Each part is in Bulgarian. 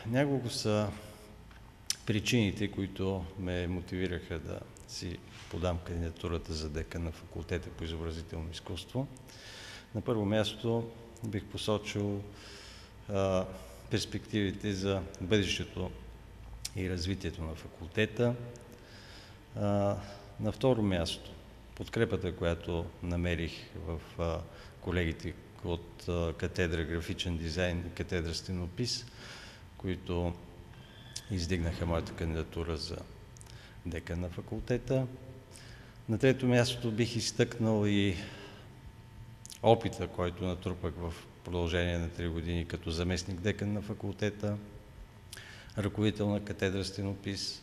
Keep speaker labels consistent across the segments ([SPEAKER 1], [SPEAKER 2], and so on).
[SPEAKER 1] няколко са причините, които ме мотивираха да си подам кандидатурата за декан на факултета по изобразително изкуство. На първо място бих посочил перспективите за бъдещето и развитието на факултета. На второ място подкрепата, която намерих в колегите от катедра графичен дизайн и катедра стенопис, които издигнаха моята кандидатура за декан на факултета. На трето място бих изтъкнал и опита, който натрупах в продължение на 3 години като заместник декан на факултета, ръководител на катедра стенопис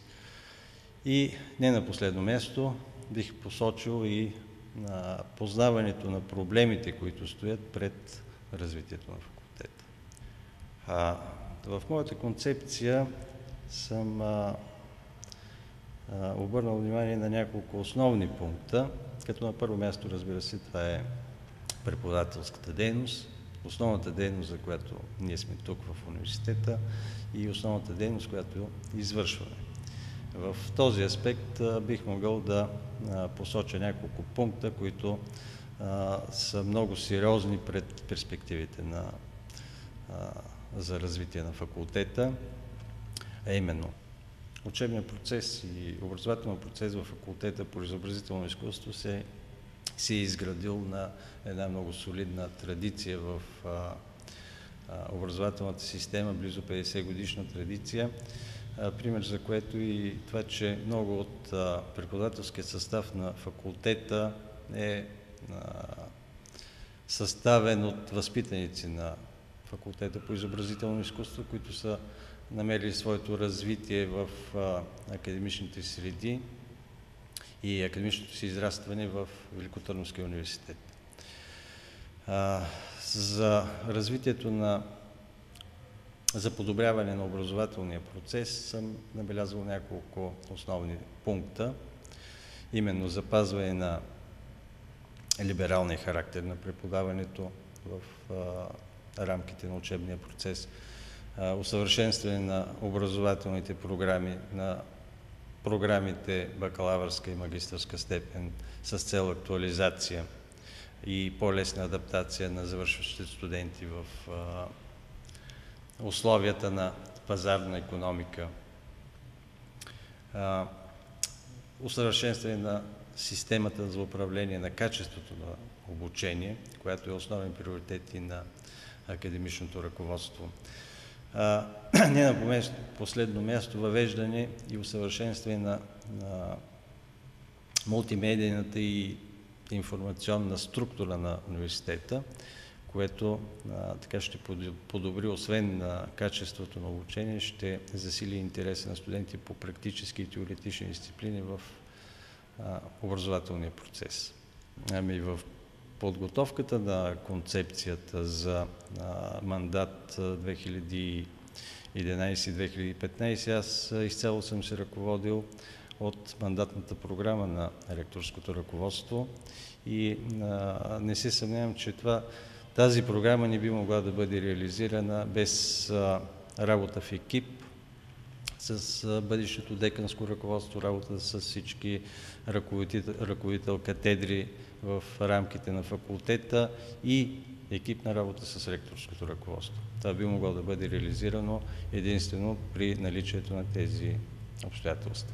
[SPEAKER 1] и не на последно място бих посочил и познаването на проблемите, които стоят пред развитието на факултета. В моята концепция съм обърнал внимание на няколко основни пункта, като на първо място, разбира се, това е преподавателската дейност, основната дейност, за която ние сме тук в университета и основната дейност, която извършваме. В този аспект бих могъл да посоча няколко пункта, които са много сериозни пред перспективите за развитие на факултета, а именно учебният процес и образователният процес в факултета по изобразително изкуство се е изградил на една много солидна традиция в образователната система, близо 50 годишна традиция. Пример за което и това, че много от преподавателския състав на факултета е съставен от възпитаници на факултета по изобразително изкуство, които са намерили своето развитие в академичните среди и академичното си израстване в Великотърновския университет. За развитието за подобряване на образователния процес съм набелязал няколко основни пункта, именно запазване на либералния характер на преподаването в рамките на учебния процес, усъвършенстване на образователните програми, на програмите бакалавърска и магистърска степен с цел актуализация и по-лесна адаптация на завършващите студенти в условията на пазарна икономика, усъвършенстване на системата за управление на качеството на обучение, която е основен приоритет и на академичното ръководство. Не на последно място въвеждане и усъвършенстване на мултимедийната и информационна структура на университета, което така ще подобри, освен на качеството на обучение, ще засили интереса на студенти по практически и теоретични дисциплини в образователния процес. В подготовката на концепцията за мандат 2011-2015 аз изцяло съм се ръководил от мандатната програма на ректорското ръководство и не се съмнявам, че тази програма не би могла да бъде реализирана без работа в екип, с бъдещето деканско ръководство, работа с всички ръководител катедри в рамките на факултета и екипна работа с ректорското ръководство. Това би могло да бъде реализирано единствено при наличието на тези обстоятелства.